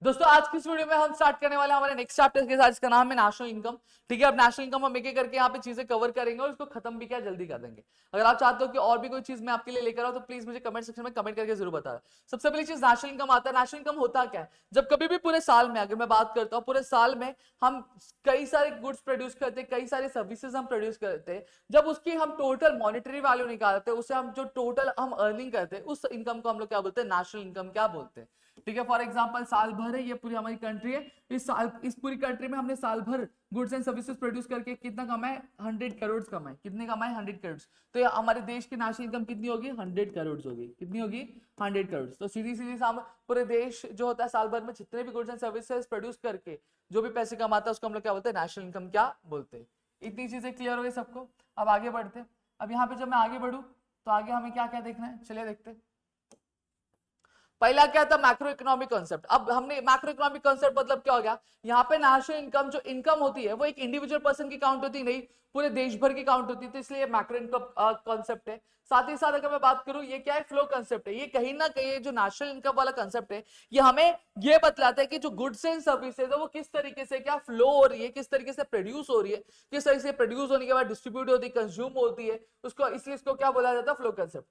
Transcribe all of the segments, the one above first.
दोस्तों आज की इस वीडियो में हम स्टार्ट करने वाले हैं हमारे नेक्स्ट चैप्टर के साथ, जिसका नाम है नेशनल इनकम। ठीक है, अब नेशनल इनकम हम एक एक करके यहाँ पे चीजें कवर करेंगे और इसको खत्म भी क्या जल्दी कर देंगे। अगर आप चाहते हो कि और भी कोई चीज मैं आपके लिए लेकर आऊं तो प्लीज मुझे कमेंट सेक्शन में कमेंट करके जरूर बताना। सबसे पहली चीज नेशनल इनकम आता है। नेशनल इनकम होता क्या है? जब कभी भी पूरे साल में, अगर मैं बात करता हूँ पूरे साल में हम कई सारे गुड्स प्रोड्यूस करते हैं, कई सारे सर्विसेज हम प्रोड्यूस करते हैं, जब उसकी हम टोटल मॉनेटरी वैल्यू निकालते हैं, उससे हम जो टोटल हम अर्निंग करते हैं उस इनकम को हम लोग क्या बोलते हैं? नेशनल इनकम क्या बोलते हैं। ठीक है, फॉर एग्जांपल साल भर है, ये पूरी हमारी कंट्री है, इस पूरी कंट्री में हमने साल भर गुड्स एंड सर्विसेज प्रोड्यूस करके कितना कमाए? 100 करोड़ कमाए। कितने कमाए? 100 करोड़। तो ये हमारे देश की नेशनल इनकम कितनी होगी? 100 करोड़ होगी। कितनी होगी? 100 करोड़। तो सीधी सीधी पूरे देश जो होता है साल भर में जितने भी गुड्स एंड सर्विसेज प्रोड्यूस करके जो भी पैसे कमाता है उसको हम लोग क्या बोलते हैं? नेशनल इनकम क्या बोलते हैं। इतनी चीजें क्लियर हो गई सबको? अब आगे बढ़ते हैं। अब यहाँ पे जब मैं आगे बढ़ू तो आगे हमें क्या क्या देखना है, चलिए देखते हैं। पहला क्या था? Macro economic concept. अब हमने मैक्रो इकोनॉमिक कॉन्सेप्ट मतलब क्या हो गया? यहाँ पे नेशनल इनकम जो इनकम होती है वो एक इंडिविजुअल पर्सन की काउंट होती नहीं, पूरे देश भर की काउंट होती है, तो इसलिए मैक्रो इनकम कॉन्सेप्ट है। साथ ही साथ अगर मैं बात करूं, ये क्या है? फ्लो कॉन्सेप्ट है। ये कहीं ना कहीं जो नेशनल इनकम वाला कॉन्सेप्ट है ये हमें ये बतलाता है कि जो गुड्स एंड सर्विसेज है वो किस तरीके से क्या फ्लो हो रही है, किस तरीके से प्रोड्यूस हो रही है, किस तरीके से प्रोड्यूस होने के बाद डिस्ट्रीब्यूट होती है, कंज्यूम होती है उसको, इसलिए इसको क्या बोला जाता है? Flow concept.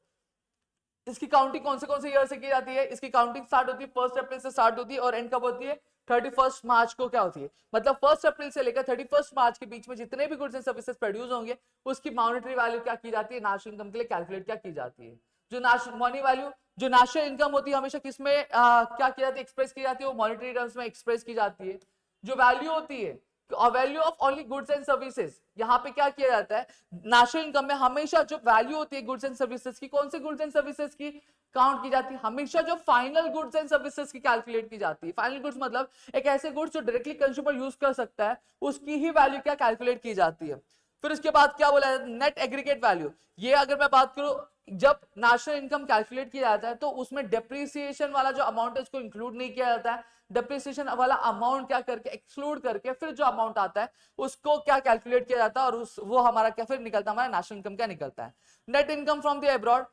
इसकी काउंटिंग कौन से ईयर से की जाती है? इसकी काउंटिंग स्टार्ट होती है 1 अप्रैल से स्टार्ट होती है और एंड कब होती है? 31 मार्च को क्या होती है? मतलब 1 अप्रैल से लेकर 31 मार्च के बीच में जितने भी गुड्स एंड सर्विसेज प्रोड्यूस होंगे उसकी मॉनेटरी वैल्यू क्या की जाती है? नेशनल इनकम के लिए कैलकुलेट क्या की जाती है। जो मनी वैल्यू, जो नेशनल इनकम होती है हमेशा किसमें क्या की जाती है? एक्सप्रेस की जाती है, वो मॉनेटरी टर्म्स में एक्सप्रेस की जाती है। जो वैल्यू होती है value of only goods and services, यहाँ पे क्या किया जाता है? नेशनल इनकम में हमेशा जो वैल्यू होती है गुड्स एंड सर्विसेज की, कौन से गुड्स एंड सर्विसेज की काउंट की जाती है? हमेशा जो फाइनल गुड्स एंड सर्विसेज की कैलकुलेट की जाती है। फाइनल गुड्स मतलब एक ऐसे गुड्स जो डायरेक्टली कंज्यूमर यूज कर सकता है, उसकी ही वैल्यू क्या कैलकुलेट की जाती है। फिर उसके बाद क्या बोला जाता है? Net aggregate value. ये अगर मैं बात करूं, जब नेशनल इनकम कैलकुलेट किया जाता है तो उसमें डेप्रिसिएशन वाला जो अमाउंट है उसको इंक्लूड नहीं किया जाता है। डेप्रिसिएशन वाला अमाउंट क्या करके एक्सक्लूड करके फिर जो अमाउंट आता है उसको क्या कैलकुलेट किया जाता है और वो हमारा क्या फिर निकलता है? हमारा नेशनल इनकम क्या निकलता है? Net income from the abroad.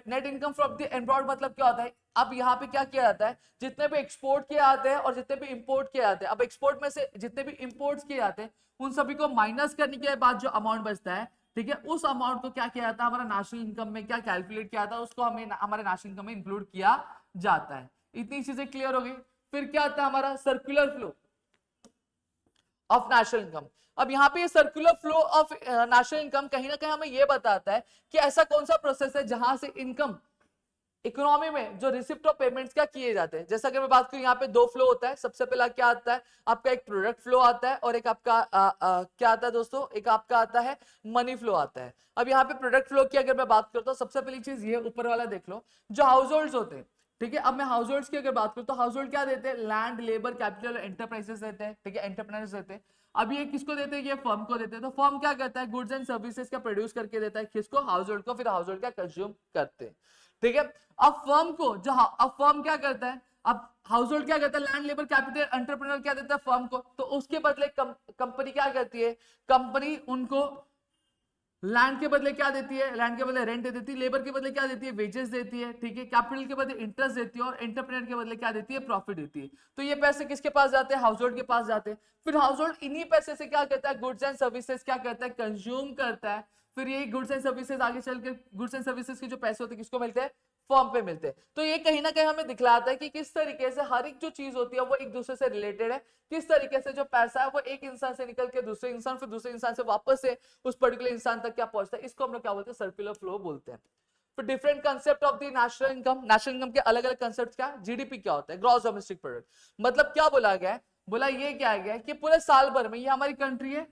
Net income from the abroad मतलब क्या होता है? अब यहाँ पे क्या किया जाता है? जितने भी एक्सपोर्ट किए जाते हैं और जितने भी इंपोर्ट किए जाते हैं, अब एक्सपोर्ट में से जितने भी इंपोर्ट्स किए जाते हैं उन सभी को माइनस करने के बाद जो अमाउंट बचता है, ठीक है, उस अमाउंट को क्या किया जाता है? हमारा नेशनल इनकम में क्या कैलकुलेट किया जाता है, उसको हमें हमारे नेशनल इनकम में इंक्लूड किया जाता है। इतनी चीजें क्लियर हो गई। फिर क्या आता है? हमारा circular flow of national income. अब यहाँ पे circular flow of national income कहीं ना कहीं हमें यह बताता है कि ऐसा कौन सा प्रोसेस है जहां से इनकम इकोनॉमी में जो रिसिप्ट ऑफ पेमेंट्स क्या किए जाते हैं। जैसा कि मैं बात करूं यहाँ पे दो फ्लो होता है। सबसे पहला क्या आता है? आपका एक प्रोडक्ट फ्लो आता है और एक आपका क्या आता है दोस्तों? एक आपका आता है मनी फ्लो आता है। अब यहाँ पे प्रोडक्ट फ्लो की अगर मैं बात करता हूँ, सबसे पहली चीज ये ऊपर वाला देख लो, जो हाउस होल्ड होते हैं, ठीक है। अब मैं हाउस होल्ड की अगर बात करूं तो हाउस होल्ड क्या देते हैं? लैंड, लेबर, कैपिटल, एंटरप्राइजेस देते हैं, ठीक है, एंटरप्रेन्योर्स देते हैं। अब ये किसको देते हैं? ये फर्म को देते हैं। तो फर्म क्या करता है? गुड्स एंड सर्विसेज का प्रोड्यूस करके देता है किसको? हाउस होल्ड को। फिर हाउस होल्ड क्या कंज्यूम करते हैं, ठीक है। अब फर्म को जो अब फर्म क्या करता है? अब हाउस होल्ड क्या करता है? लैंड, लेबर, कैपिटल, एंटरप्रेन्योर क्या देता है? फर्म को। तो उसके बदले कंपनी क्या करती है? कंपनी उनको लैंड के बदले क्या देती है? लैंड के बदले रेंट देती है। लेबर के बदले क्या देती है? वेजेस देती है, ठीक है। कैपिटल के बदले इंटरेस्ट देती है और एंटरप्रेन्योर के बदले क्या देती है? प्रॉफिट देती है। तो ये पैसे किसके पास जाते हैं? हाउस होल्ड के पास जाते हैं। फिर हाउस होल्ड इन्हीं पैसे से क्या करता है? गुड्स एंड सर्विसेज क्या करता है? कंज्यूम करता है। फिर ये गुड्स एंड सर्विसेज आगे चल के गुड्स एंड सर्विसेज के जो पैसे होते हैं किसको मिलते हैं? फर्म पे मिलते हैं। तो ये कहीं ना कहीं हमें दिखलाता है कि किस तरीके से हर एक जो चीज होती है वो एक दूसरे से रिलेटेड है। किस तरीके से जो पैसा है वो एक इंसान से निकल के दूसरे इंसान, फिर दूसरे इंसान से वापस से उस पर्टिकुलर इंसान तक क्या पहुंचता है, इसको हम लोग क्या बोलते हैं? सर्कुलर फ्लो बोलते हैं। फिर different concept of the national income. National income के अलग अलग कंसेप्ट क्या? जीडीपी क्या होता है? Gross domestic product. मतलब क्या बोला गया है? बोला ये क्या गया है कि पूरे साल भर में, ये हमारी कंट्री है,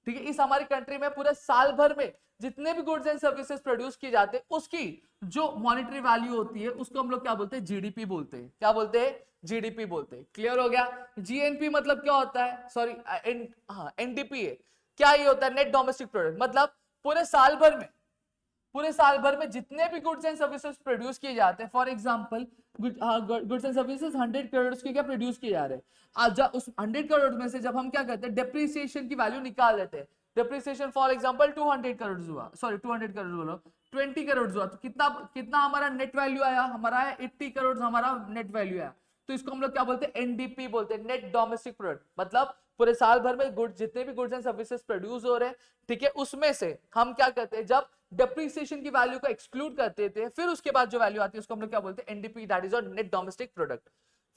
ठीक है, इस हमारी कंट्री में पूरे साल भर में जितने भी गुड्स एंड सर्विसेज प्रोड्यूस किए जाते हैं उसकी जो मॉनेटरी वैल्यू होती है उसको हम लोग क्या बोलते हैं? जीडीपी बोलते हैं। क्या बोलते हैं? जीडीपी बोलते हैं। क्लियर हो गया? जीएनपी मतलब क्या होता है? सॉरी, एनडीपी है। क्या ये होता है? Net domestic product. मतलब पूरे साल भर में जितने भी गुड्स एंड सर्विसेज प्रोड्यूस किए जाते हैं, for example goods and services 100 crore के क्या प्रोड्यूस किए जा रहे हैं, उस 100 करोड़ में से जब हम क्या करते हैं? डेप्रिसिएशन की वैल्यू निकाल देते हैं। डेप्रिसिएशन फॉर एग्जांपल 200 करोड़ हुआ, सॉरी 200 करोड़ बोलो, 20 करोड़ हुआ, तो कितना कितना हमारा नेट वैल्यू आया? हमारा आया 80 करोड़ हमारा नेट वैल्यू आया। तो इसको हम लोग क्या बोलते हैं, एनडीपी बोलते हैं, नेट डोमेस्टिक प्रोडक्ट। मतलब पूरे साल भर में गुड्स, जितने भी गुड्स एंड सर्विसेज प्रोड्यूस हो रहे हैं, ठीक है, उसमें से हम क्या करते हैं, जब डेप्रिसिएशन की वैल्यू को एक्सक्लूड कर देते हैं, फिर उसके बाद जो वैल्यू आती है उसको हम लोग क्या बोलते हैं, NDP, that is net domestic product.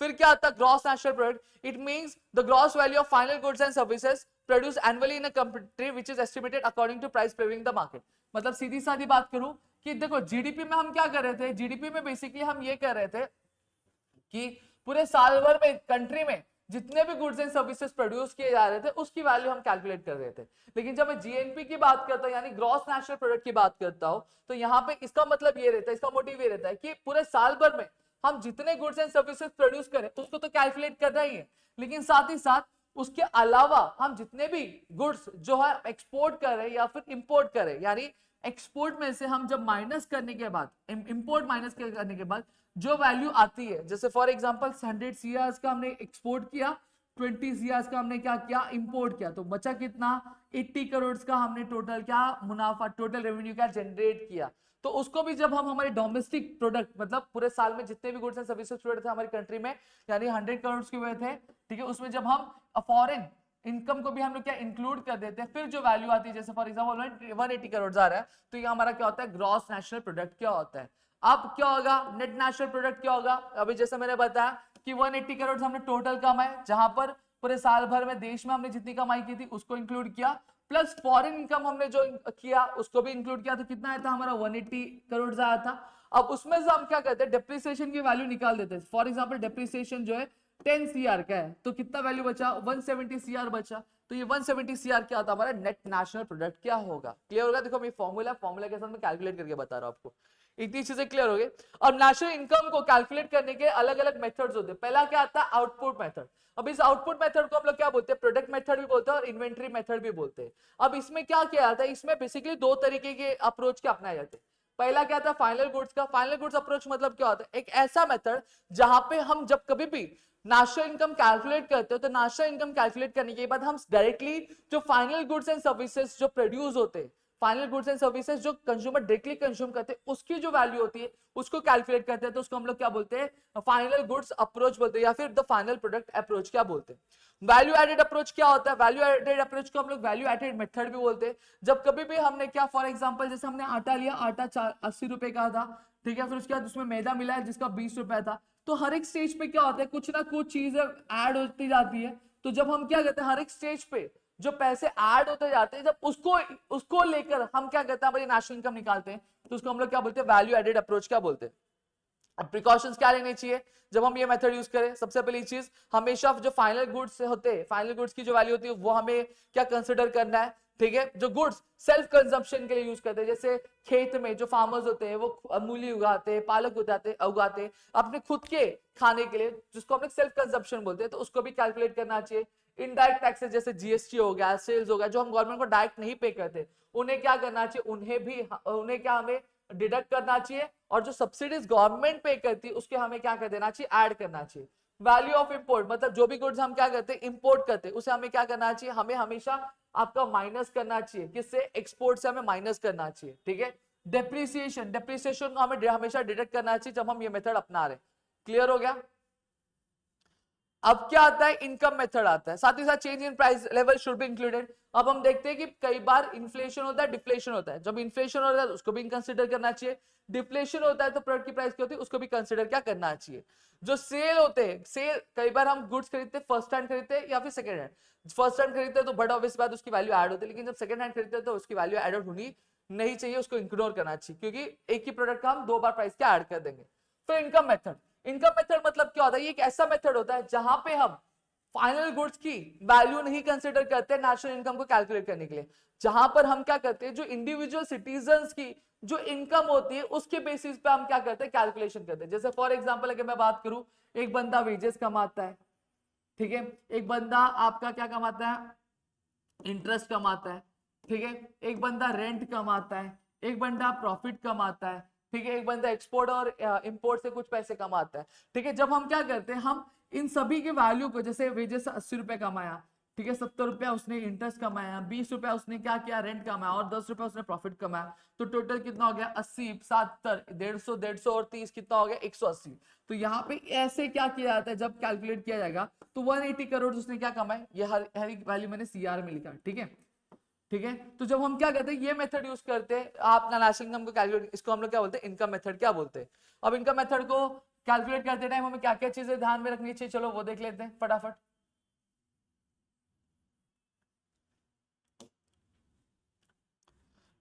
फिर क्या आता है, gross national product. It means the gross value of final goods and services produce annually in a country which is estimated according to price prevailing the market. मतलब सीधी सादी बात करूं कि देखो जीडीपी में हम क्या कर रहे थे, जीडीपी में बेसिकली हम ये कर रहे थे कि पूरे साल भर में कंट्री में जितने भी गुड्स एंड सर्विसेज प्रोड्यूस किए जा रहे थे उसकी वैल्यू हम कैलकुलेट कर रहे थे। लेकिन जब मैं जीएनपी की बात करता हूं, यानी ग्रॉस नेशनल प्रोडक्ट की बात करता हूं, तो यहाँ पे इसका मतलब ये रहता है, इसका मोटिव ये रहता है कि पूरे साल भर में हम जितने गुड्स एंड सर्विसेज प्रोड्यूस करें उसको तो कैलकुलेट करना ही है, लेकिन साथ ही साथ उसके अलावा हम जितने भी गुड्स जो है एक्सपोर्ट करें या फिर इंपोर्ट करें, यानी एक्सपोर्ट में से हम जब माइनस करने के बाद, इंपोर्ट माइनस करने के बाद जो वैल्यू आती है, जैसे फॉर एग्जांपल 100 सीआर्स का हमने एक्सपोर्ट किया, 20 सीआर्स का हमने क्या किया, इंपोर्ट किया, तो बचा कितना, 80 करोड़ का हमने टोटल क्या मुनाफा, टोटल रेवेन्यू क्या जनरेट किया। तो उसको भी जब हम हमारे डोमेस्टिक प्रोडक्ट, मतलब पूरे साल में जितने भी गुड्स एंड सर्विसेज प्रोडक्ट थे हमारी कंट्री में, यानी 100 करोड़ के हुए थे, ठीक है, उसमें जब हम फॉरेन इनकम को भी हम लोग क्या इंक्लूड कर देते हैं, फिर जो वैल्यू आती है, जैसे फॉर एग्जांपल 180 करोड़ आ रहा है, तो ये हमारा क्या होता है, ग्रॉस नेशनल प्रोडक्ट क्या होता है। अब क्या होगा, नेट नेशनल प्रोडक्ट क्या होगा, अभी जैसे मैंने बताया कि 180 करोड़ हमने टोटल कमाए, जहां पर पूरे साल भर में देश में हमने जितनी कमाई की थी उसको इंक्लूड किया, प्लस फॉरेन इनकम हमने जो किया उसको भी इंक्लूड किया, तो कितना आया था हमारा, 180 करोड़ आया था। अब उसमें से हम क्या करते हैं, डेप्रिसिएशन की वैल्यू निकाल देते हैं। फॉर एग्जांपल डेप्रिसिएशन जो है 10 सीआर का है, तो कितना वैल्यू बचा, 170 सीआर बचा, तो ये 170 सीआर क्या होता है हमारा नेट नेशनल प्रोडक्ट क्या होगा। क्लियर होगा, देखो मैं फॉर्मूला के साथ मैं कैलकुलेट करके बता रहा हूं आपको, इतनी चीजें क्लियर हो गई। और नेशनल इनकम को कैलकुलेट करने के अलग अलग मेथड्स होते हैं। पहला क्या आता है, आउटपुट मेथड। अब इस आउटपुट मेथड को हम लोग क्या बोलते हैं, प्रोडक्ट मेथड भी बोलते हैं और इन्वेंटरी मेथड भी बोलते हैं। अब इसमें क्या किया जाता है, इसमें बेसिकली दो तरीके के अप्रोच के अपनाए जाते हैं। पहला क्या था, फाइनल गुड्स का। फाइनल गुड्स अप्रोच मतलब क्या होता है, एक ऐसा मेथड जहां पे हम जब कभी भी नेशनल इनकम कैलकुलेट करते हो, तो नेशनल इनकम कैलकुलेट करने के बाद हम डायरेक्टली जो फाइनल गुड्स एंड सर्विसेज जो प्रोड्यूस होते हैं, फाइनल गुड्स एंड सर्विसेज जो कंज्यूमर डायरेक्टली कंज्यूम करते हैं, उसकी जो वैल्यू होती है उसको कैलकुलेट करते हैं, तो उसको हम लोग क्या बोलते हैं, फाइनल गुड्स अप्रोच बोलते हैं, या फिर द फाइनल प्रोडक्ट अप्रोच क्या बोलते हैं। वैल्यू एडेड अप्रोच क्या होता है, वैल्यू एडेड अप्रोच को हम लोग वैल्यू एडेड मेथड भी बोलते हैं। जब कभी भी हमने क्या, फॉर एग्जांपल जैसे हमने आटा लिया, आटा 80 रुपए का था, ठीक है, फिर उसके बाद उसमें मैदा मिला है जिसका 20 रुपए था, तो हर एक स्टेज पे क्या होता है, कुछ ना कुछ चीजें ऐड होती जाती है। तो जब हम क्या करते हैं, हर एक स्टेज पे जो पैसे ऐड होते जाते हैं, जब उसको लेकर हम क्या करते हैं, हमारी नेशनल इनकम निकालते हैं, तो उसको हम लोग क्या बोलते हैं, वैल्यू एडेड अप्रोच क्या बोलते हैं। अब प्रिकॉशंस क्या लेने चाहिए जब हम ये मेथड यूज करें, सबसे पहली चीज, हमेशा जो फाइनल गुड्स होते हैं, फाइनल गुड्स की जो वैल्यू होती है वो हमें क्या कंसिडर करना है, ठीक है। जो गुड्स सेल्फ कंजम्पशन के लिए यूज करते हैं, जैसे खेत में जो फार्मर्स होते हैं वो मूली उगाते हैं, पालक उगाते हैं अपने खुद के खाने के लिए, जिसको हम लोग सेल्फ कंजम्पशन बोलते हैं, तो उसको भी कैलकुलेट करना चाहिए। इनडायरेक्ट टैक्सेस जैसे जीएसटी हो गया, सेल्स हो गया, जो हम गवर्नमेंट को डायरेक्ट नहीं पे करते, उन्हें क्या करना चाहिए, उन्हें क्या हमें डिडक्ट करना चाहिए, और जो सब्सिडीज गवर्नमेंट पे करती है उसके हमें क्या कर देना चाहिए, ऐड करना चाहिए। वैल्यू ऑफ इंपोर्ट मतलब जो भी गुड्स हम क्या करते हैं, इंपोर्ट करते हैं, उसे हमें क्या करना चाहिए, हमें हमेशा आपका माइनस करना चाहिए, किससे, एक्सपोर्ट से हमें माइनस करना चाहिए, ठीक है। डेप्रिसिएशन को हमें हमेशा डिडक्ट करना चाहिए जब हम ये मेथड अपना रहे। क्लियर हो गया। अब क्या आता है, इनकम मेथड आता है, साथ ही साथ change in price level should be included. अब हम देखते हैं कि कई बार इन्फ्लेशन होता है, डिफ्लेशन होता है। जब इन्फ्लेशन होता है उसको भी कंसीडर करना चाहिए, डिफ्लेशन होता है तो प्रोडक्ट की प्राइस क्या होती है उसको भी कंसीडर क्या करना चाहिए। जो सेल होते हैं, सेल कई बार हम गुड्स खरीदते हैं, फर्स्ट हैंड खरीदते हैं या फिर सेकंड हैंड। फर्स्ट हैंड खरीदते हैं तो बट ऑब्वियस बात उसकी वैल्यू ऐड होती है, लेकिन जब सेकंड हैंड खरीदते हैं तो उसकी वैल्यू ऐड होनी नहीं चाहिए, उसको इग्नोर करना चाहिए, क्योंकि एक ही प्रोडक्ट का हम दो बार प्राइस क्या ऐड कर देंगे। फिर इनकम मेथड, इनकम मेथड मतलब क्या होता है, ये एक ऐसा मेथड होता है जहां पे हम फाइनल गुड्स की वैल्यू नहीं कंसीडर करते नेशनल इनकम को कैलकुलेट करने के लिए, जहां पर हम क्या करते हैं, जो इंडिविजुअल सिटीजन्स की जो इनकम होती है उसके बेसिस पे हम क्या करते हैं, कैलकुलेशन करते हैं। जैसे फॉर एग्जांपल अगर मैं बात करूं, एक बंदा वेजेस कमाता है, ठीक है, एक बंदा आपका क्या कमाता है, इंटरेस्ट कमाता है, ठीक है, एक बंदा रेंट कमाता है, एक बंदा प्रॉफिट कमाता है, ठीक है, एक बंदा एक्सपोर्ट और इंपोर्ट से कुछ पैसे कमाता है, ठीक है। जब हम क्या करते हैं, हम इन सभी के वैल्यू को, जैसे वेजेस 80 रुपए कमाया, ठीक है, 70 रुपया उसने इंटरेस्ट कमाया, 20 रुपया उसने क्या किया, रेंट कमाया, और 10 रुपया उसने प्रॉफिट कमाया, तो टोटल कितना हो गया, 80, 70, 150, 150 और 30 कितना हो गया, 180। तो यहाँ पे ऐसे क्या किया जाता है, जब कैलकुलेट किया जाएगा तो 180 करोड़ उसने क्या कमाए, ये हर वैल्यू मैंने सीआर में लिखा, ठीक है। ठीक है, तो जब हम क्या करते हैं, ये मेथड यूज करते हैं आपका नेशनल इनकम को कैलकुलेट, इसको हम लोग क्या बोलते हैं, इनकम मेथड क्या बोलते हैं। अब इनकम मेथड को कैलकुलेट करते टाइम हमें क्या क्या चीजें ध्यान में रखनी चाहिए, चलो वो देख लेते हैं फटाफट।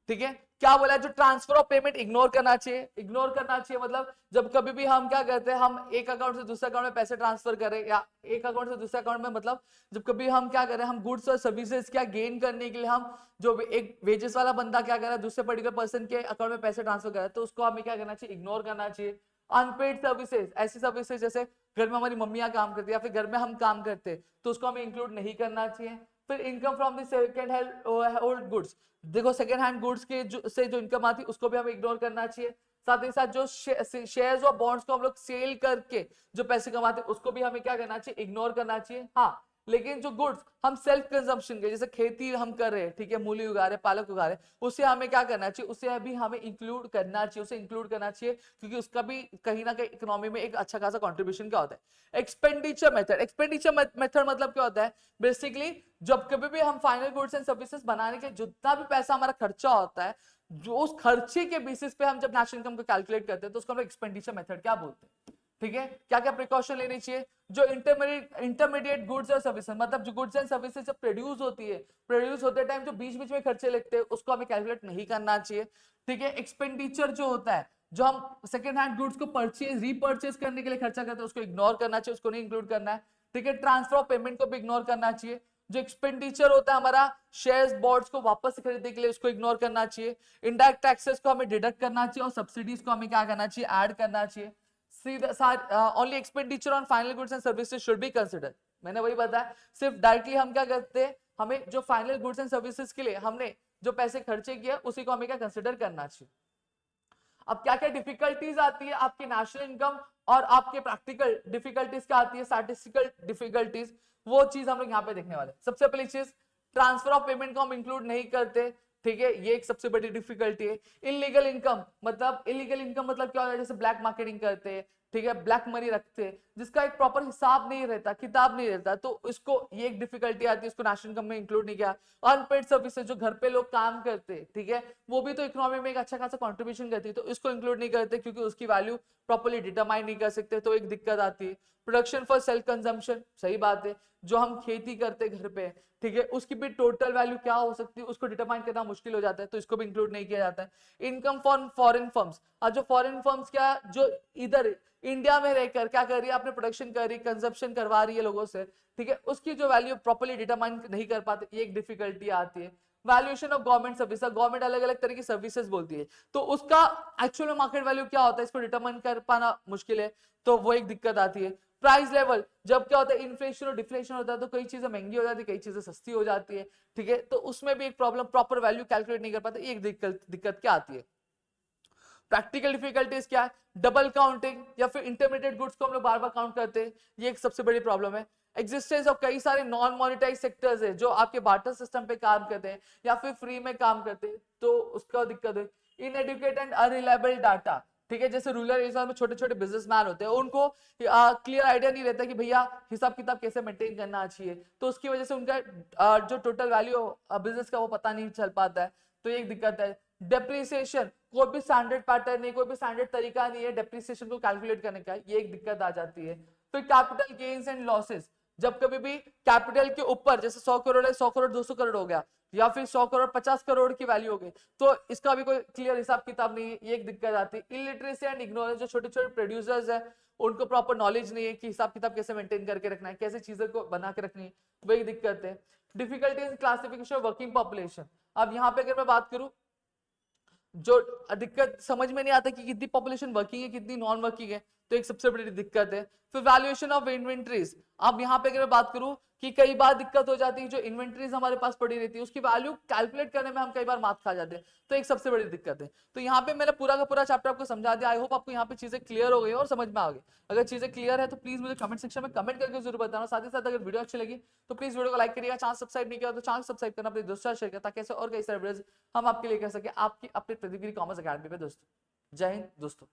ठीक है, क्या बोला है, जो ट्रांसफर ऑफ पेमेंट इग्नोर करना चाहिए, इग्नोर करना चाहिए मतलब जब कभी भी हम क्या करते हैं, हम एक अकाउंट से दूसरे अकाउंट में पैसे ट्रांसफर करें, या एक अकाउंट से दूसरे अकाउंट में, मतलब जब कभी हम क्या करें, हम गुड्स और सर्विसेज क्या गेन करने के लिए हम जो एक वेजेस वाला बंदा क्या कर रहा है, दूसरे पर्टिकुलर पर्सन के अकाउंट में पैसे ट्रांसफर कर रहा है, तो उसको हमें क्या करना चाहिए, इग्नोर करना चाहिए। अनपेड सर्विसेज, ऐसी सर्विसेज जैसे घर में हमारी मम्मियां काम करती है या फिर घर में हम काम करते हैं, तो उसको हमें इंक्लूड नहीं करना चाहिए। फिर income from the second hand goods, देखो सेकंड हैंड गुड्स के से जो इनकम आती है उसको भी हमें इग्नोर करना चाहिए। साथ ही साथ जो शेयर्स और बॉन्ड्स को हम लोग सेल करके जो पैसे कमाते हैं उसको भी हमें क्या करना चाहिए, इग्नोर करना चाहिए। हाँ, लेकिन जो गुड्स हम सेल्फ कंजम्पशन के, जैसे खेती हम कर रहे हैं, ठीक है, मूली उगा रहे, पालक उगा रहे, उसे हमें क्या करना चाहिए, उसे भी हमें इंक्लूड करना चाहिए, उसे इंक्लूड करना चाहिए, क्योंकि उसका भी कहीं ना कहीं इकोनॉमी में एक अच्छा खासा कंट्रीब्यूशन क्या होता है। एक्सपेंडिचर मेथड, एक्सपेंडिचर मेथड मतलब क्या होता है, बेसिकली जब कभी भी हम फाइनल गुड्स एंड सर्विसेज बनाने के जितना भी पैसा हमारा खर्चा होता है, जो उस खर्चे के बेसिस पे हम जब नेशनल इनकम को कैलकुलेट करते हैं, तो उसको हम एक्सपेंडिचर मेथड क्या बोलते हैं। ठीक है, क्या क्या प्रिकॉशन लेनी चाहिए, जो इंटरमीडिएट गुड्स और सर्विसेज, मतलब जो गुड्स एंड सर्विसेज जब प्रोड्यूस होती है, प्रोड्यूस होते टाइम जो बीच बीच में खर्चे लगते हैं उसको हमें कैलकुलेट नहीं करना चाहिए। ठीक है, एक्सपेंडिचर जो होता है, जो हम सेकेंड हैंड गुड्स को परचेज रीपर्चेज करने के लिए खर्चा करते हैं उसको इग्नोर करना चाहिए, उसको नहीं इंक्लूड करना है। ठीक है, ट्रांसफर ऑफ पेमेंट को भी इग्नोर करना चाहिए। जो एक्सपेंडिचर होता है हमारा शेयर्स बॉन्ड्स को वापस खरीदने के लिए, उसको इग्नोर करना चाहिए। इनडायरेक्ट टैक्सेस को हमें डिडक्ट करना चाहिए और सब्सिडीज को हमें क्या करना चाहिए, ऐड करना चाहिए। only expenditure on final goods and services should be considered। मैंने वही बताया, सिर्फ डायरेक्टली हम क्या करते हैं, हमें जो फाइनल गुड्स एंड सर्विसेज के लिए हमने जो पैसे खर्चे किए उसी को हमें क्या कंसिडर करना चाहिए। अब क्या क्या डिफिकल्टीज आती है आपकी नेशनल इनकम और आपके प्रैक्टिकल डिफिकल्टीज क्या आती है, स्टैटिस्टिकल डिफिकल्टीज, वो चीज हम लोग यहाँ पे देखने वाले। सबसे पहली चीज, ट्रांसफर ऑफ पेमेंट को हम इंक्लूड नहीं करते। ठीक है, ये एक सबसे बड़ी डिफिकल्टी है। इलीगल इनकम मतलब, इलीगल इनकम मतलब क्या होता है, जैसे ब्लैक मार्केटिंग करते हैं, ठीक है, ब्लैक मनी रखते हैं, जिसका एक प्रॉपर हिसाब नहीं रहता, किताब नहीं रहता, तो इसको ये एक डिफिकल्टी आती है, इसको नेशनल इनकम में इंक्लूड नहीं किया। अनपेड सर्विसेज, जो घर पे लोग काम करते हैं, ठीक है, वो भी तो इकोनॉमी में एक अच्छा खासा कंट्रीब्यूशन करती है, तो इसको इंक्लूड नहीं करते क्योंकि उसकी वैल्यू प्रॉपर्ली डिटरमाइन नहीं कर सकते, तो एक दिक्कत आती है। प्रोडक्शन फॉर सेल्फ कंजम्पशन, सही बात है, जो हम खेती करते घर पे, ठीक है, उसकी भी टोटल वैल्यू क्या हो सकती है उसको डिटरमाइन करना मुश्किल हो जाता है, तो इसको भी इंक्लूड नहीं किया जाता है। इनकम फॉर फॉरेन फर्म्स, और जो फॉरेन फर्म्स क्या, जो इधर इंडिया में रहकर क्या कर रही है, अपने प्रोडक्शन कर रही है, कंजप्शन करवा रही है लोगों से, ठीक है, उसकी जो वैल्यू प्रॉपर्ली डिटरमाइन नहीं कर पाते, ये एक डिफिकल्टी आती है। Valuation of government service, government अलग अलग तरह की सर्विसेज बोलती है, तो उसका एक्चुअल में मार्केट वैल्यू क्या होता है इसको डिटरमाइन कर पाना मुश्किल है, तो वो एक दिक्कत आती है। प्राइस लेवल, जब क्या होता है इन्फ्लेशन और डिफ्लेशन होता है, तो कई चीजें महंगी हो जाती है, कई चीजें सस्ती हो जाती है, ठीक है, तो उसमें भी एक प्रॉब्लम, प्रॉपर वैल्यू कैलकुलेट नहीं कर पाते, एक दिक्कत क्या आती है। प्रैक्टिकल डिफिकल्टीज क्या है, डबल काउंटिंग या फिर इंटरमीडिएट गुड्स को हम लोग बार बार काउंट करते हैं, ये एक सबसे बड़ी प्रॉब्लम है। एग्जिस्टेंस ऑफ कई सारे नॉन मॉनिटाइज सेक्टर्स है जो आपके बार्टर सिस्टम पे काम करते हैं या फिर फ्री में काम करते हैं, तो उसका दिक्कत है। इनएडुकेट एंड अनरिलायबल डाटा, ठीक है, जैसे रूरल एरिया में छोटे छोटे बिजनेसमैन होते हैं, उनको क्लियर आइडिया नहीं रहता कि भैया हिसाब किताब कैसे मेंटेन करना चाहिए, तो उसकी वजह से उनका जो टोटल वैल्यू बिजनेस का वो पता नहीं चल पाता है, तो ये एक दिक्कत है। डेप्रिसिएशन, कोई भी स्टैंडर्ड पैटर्न नहीं, कोई भी स्टैंडर्ड तरीका नहीं है डेप्रिसिएशन को कैलकुलेट करने का, ये एक दिक्कत आ जाती है। फिर कैपिटल गेन्स एंड लॉसेस, जब कभी भी कैपिटल के ऊपर जैसे 100 करोड़ है, 100 करोड़ 200 करोड़ हो गया, या फिर 100 करोड़ 50 करोड़ की वैल्यू हो गई, तो इसका भी कोई क्लियर हिसाब किताब नहीं है, ये एक दिक्कत आती है। इलिटरेसी एंड इग्नोरेंस, जो छोटे छोटे प्रोड्यूसर्स है उनको प्रॉपर नॉलेज नहीं है कि हिसाब किताब कैसे मेंटेन करके रखना है, कैसे चीजों को बना के रखनी है, वही दिक्कत है। Difficulty in classification working population, अब यहाँ पे अगर मैं बात करूं, जो दिक्कत समझ में नहीं आता कि कितनी पॉपुलेशन वर्किंग है कितनी नॉन वर्किंग है, तो एक सबसे बड़ी दिक्कत है। फिर वैल्यूएशन ऑफ इन्वेंट्रीज, अब यहाँ पे अगर मैं बात करूं कि कई बार दिक्कत हो जाती है, जो इन्वेंट्रीज हमारे पास पड़ी रहती है उसकी वैल्यू कैलकुलेट करने में हम कई बार मात खा जाते हैं, तो एक सबसे बड़ी दिक्कत है। तो यहाँ पे मैंने पूरा का पूरा चैप्टर आपको समझा दिया। आई होप आपको यहाँ पे चीजें क्लियर हो गई और समझ में आ गई। अगर चीजें क्लियर है तो प्लीज मुझे कमेंट सेक्शन में कमेंट करके जरूर बताना। साथ ही साथ अगर वीडियो अच्छी लगी तो प्लीज वीडियो को लाइक करिएगा, चैनल सब्सक्राइब नहीं किया तो चैनल सब्सक्राइब करना, अपने दोस्तों शेयर करें ताकि ऐसे और कई सारे वीडियोस हम आपके लिए कर सके आपकी अपने प्रतिगिरी कॉमर्स अकेडमी पे दोस्तों। जय हिंद दोस्तों।